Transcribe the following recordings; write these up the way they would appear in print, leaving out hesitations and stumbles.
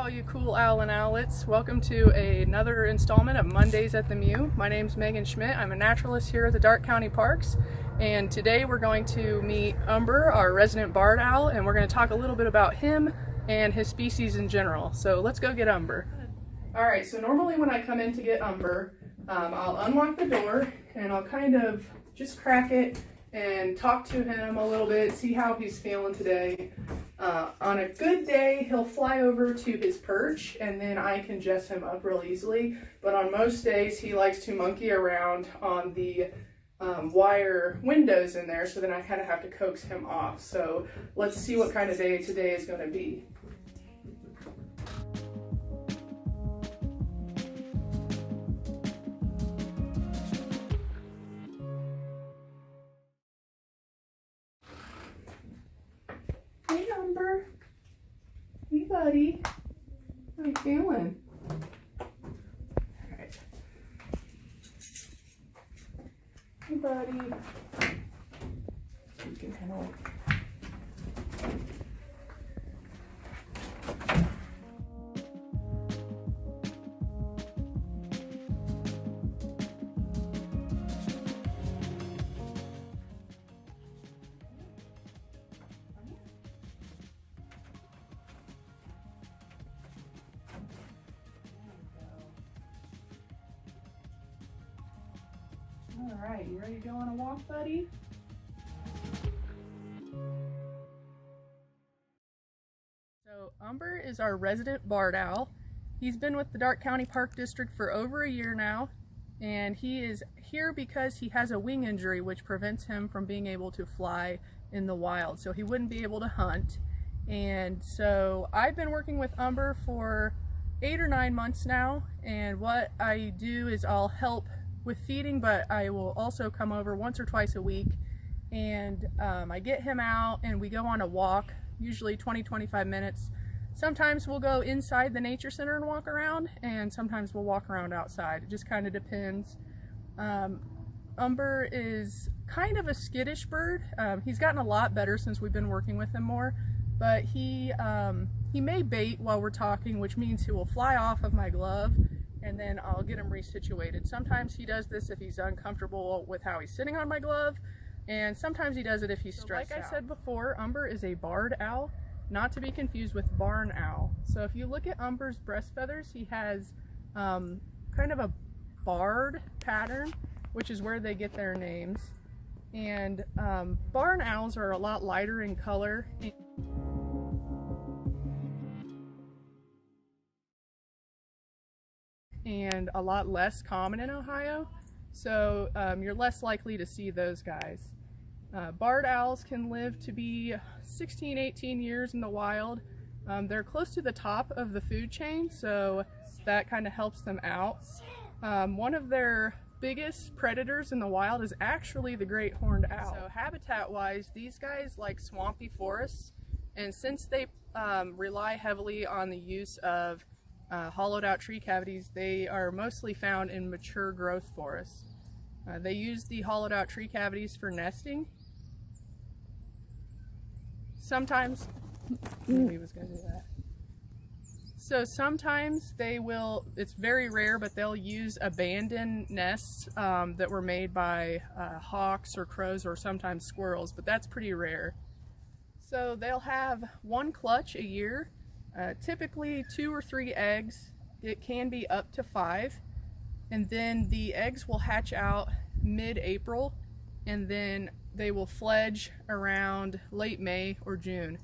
all you cool owl and owlets. Welcome to another installment of Mondays at the Mew. My name's Megan Schmidt. I'm a naturalist here at the Darke County Parks, and today we're going to meet Umber, our resident barred owl, and we're going to talk a little bit about him and his species in general. So let's go get Umber. Alright, so normally when I come in to get Umber, I'll unlock the door and I'll kind of just crack it and talk to him a little bit, see how he's feeling today. On a good day, he'll fly over to his perch and then I can jess him up real easily. But on most days, he likes to monkey around on the wire windows in there, so then I kind of have to coax him off. So let's see what kind of day today is going to be. Hey Umber. Hey buddy. How you feeling? Alright. Hey buddy. You can kind of Alright, you ready to go on a walk, buddy? So Umber is our resident barred owl. He's been with the Darke County Park District for over a year now, and he is here because he has a wing injury which prevents him from being able to fly in the wild, so he wouldn't be able to hunt. And so I've been working with Umber for 8 or 9 months now, and what I do is I'll help with feeding, but I will also come over once or twice a week and I get him out and we go on a walk, usually 20-25 minutes. Sometimes we'll go inside the nature center and walk around, and sometimes we'll walk around outside. It just kind of depends. Umber is kind of a skittish bird. He's gotten a lot better since we've been working with him more, but he may bait while we're talking, which means he will fly off of my glove and then I'll get him resituated. Sometimes he does this if he's uncomfortable with how he's sitting on my glove, and sometimes he does it if he's stressed out. Like I said before, Umber is a barred owl, not to be confused with barn owl. So if you look at Umber's breast feathers, he has kind of a barred pattern, which is where they get their names. And barn owls are a lot lighter in color. And a lot less common in Ohio, so you're less likely to see those guys. Barred owls can live to be 16-18 years in the wild. They're close to the top of the food chain, so that kind of helps them out. One of their biggest predators in the wild is actually the great horned owl. So habitat-wise, these guys like swampy forests, and since they rely heavily on the use of hollowed out tree cavities, they are mostly found in mature growth forests. They use the hollowed out tree cavities for nesting. Sometimes, maybe he was going to do that. So sometimes they will, it's very rare, but they'll use abandoned nests that were made by hawks or crows or sometimes squirrels, but that's pretty rare. So they'll have one clutch a year. Typically 2 or 3 eggs. It can be up to 5, and then the eggs will hatch out mid-April, and then they will fledge around late May or June.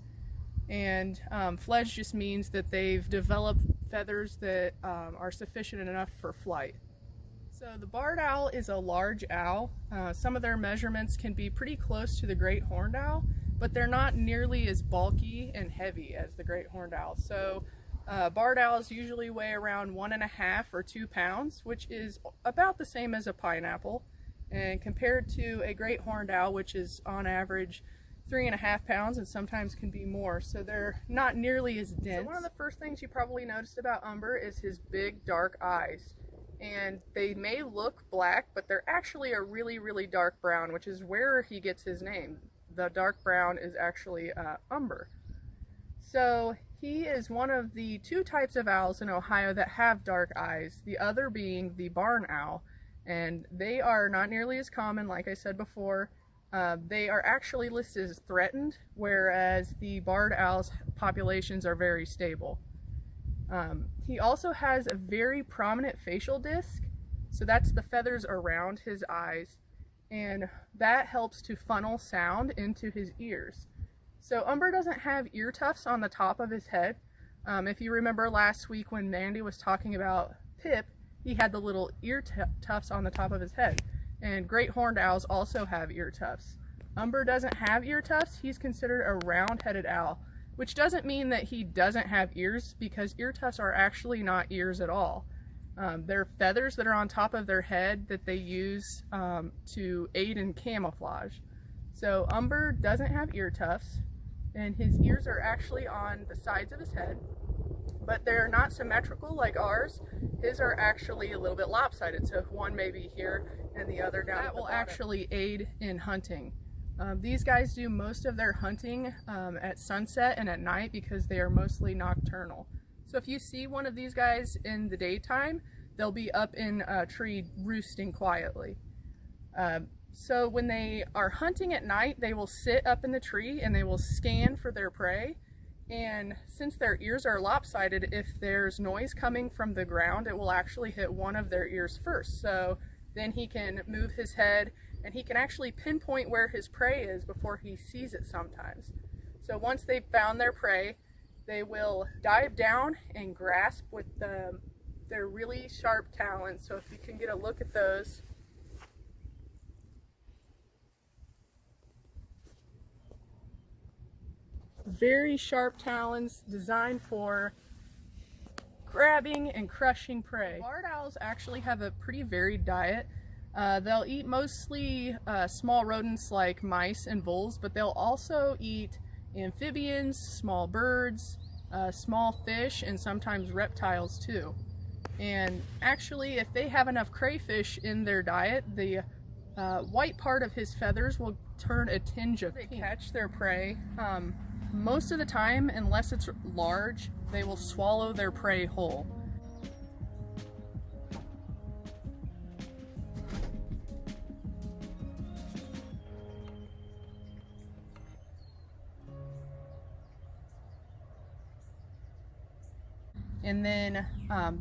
And fledge just means that they've developed feathers that are sufficient enough for flight. So the barred owl is a large owl. Some of their measurements can be pretty close to the great horned owl, but they're not nearly as bulky and heavy as the great horned owl. So barred owls usually weigh around 1.5 or 2 pounds, which is about the same as a pineapple. And compared to a great horned owl, which is on average 3.5 pounds and sometimes can be more, so they're not nearly as dense. So one of the first things you probably noticed about Umber is his big dark eyes. And they may look black, but they're actually a really, really dark brown, which is where he gets his name. The dark brown is actually Umber. So He is one of the 2 types of owls in Ohio that have dark eyes, the other being the barn owl. And they are not nearly as common, like I said before. They are actually listed as threatened, whereas the barred owls populations are very stable. He also has a very prominent facial disc, so that's the feathers around his eyes, and that helps to funnel sound into his ears. So Umber doesn't have ear tufts on the top of his head. If you remember last week when Mandy was talking about Pip, he had the little ear tufts on the top of his head. And great horned owls also have ear tufts. Umber doesn't have ear tufts. He's considered a round-headed owl, which doesn't mean that he doesn't have ears, because ear tufts are actually not ears at all. They're feathers that are on top of their head that they use to aid in camouflage. So Umber doesn't have ear tufts, and his ears are actually on the sides of his head, but they're not symmetrical like ours. His are actually a little bit lopsided, so one may be here and the other down. That will actually aid in hunting. These guys do most of their hunting at sunset and at night because they are mostly nocturnal. So if you see one of these guys in the daytime, they'll be up in a tree roosting quietly. So when they are hunting at night, they will sit up in the tree and they will scan for their prey. And since their ears are lopsided, if there's noise coming from the ground, it will actually hit one of their ears first. So then he can move his head and he can actually pinpoint where his prey is before he sees it sometimes. So once they've found their prey, they will dive down and grasp with their really sharp talons. So if you can get a look at those. Very sharp talons designed for grabbing and crushing prey. Barred owls actually have a pretty varied diet. They'll eat mostly small rodents like mice and voles, but they'll also eat amphibians, small birds, small fish, and sometimes reptiles too. And actually, if they have enough crayfish in their diet, the white part of his feathers will turn a tinge of pink. They catch their prey. Most of the time, unless it's large, they will swallow their prey whole. And then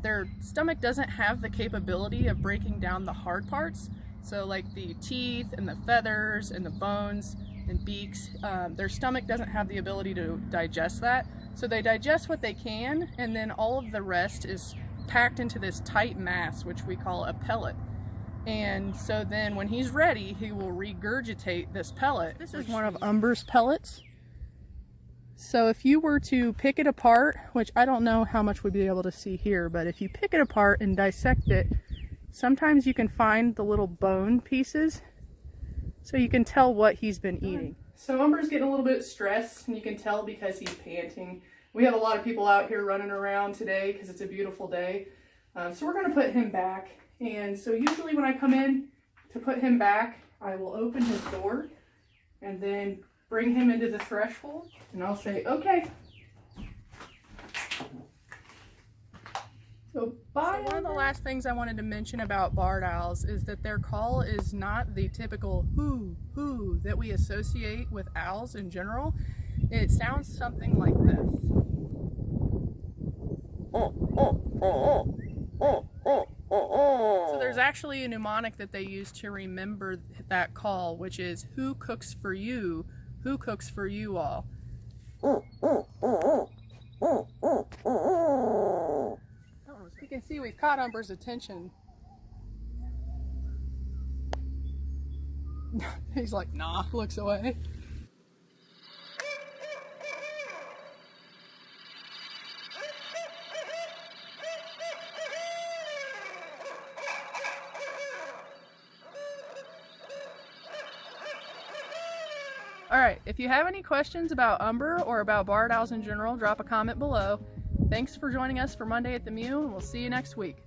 their stomach doesn't have the capability of breaking down the hard parts. So like the teeth and the feathers and the bones and beaks, their stomach doesn't have the ability to digest that. So they digest what they can, and then all of the rest is packed into this tight mass, which we call a pellet. And so then when he's ready, he will regurgitate this pellet. This is one of Umber's pellets. So if you were to pick it apart, which I don't know how much we'd be able to see here, but if you pick it apart and dissect it, sometimes you can find the little bone pieces, so you can tell what he's been eating. So Umber's getting a little bit stressed, and you can tell because he's panting. We have a lot of people out here running around today because it's a beautiful day. So we're going to put him back. And so usually when I come in to put him back, I will open his door and then bring him into the threshold, and I'll say, okay. So bye. So one of the last things I wanted to mention about barred owls is that their call is not the typical hoo, hoo that we associate with owls in general. It sounds something like this. So there's actually a mnemonic that they use to remember that call, which is, who cooks for you? Who cooks for you all? You can see we've caught Umber's attention. He's like, nah, looks away. Alright, if you have any questions about Umber or about barred owls in general, drop a comment below. Thanks for joining us for Monday at the Mew, and we'll see you next week.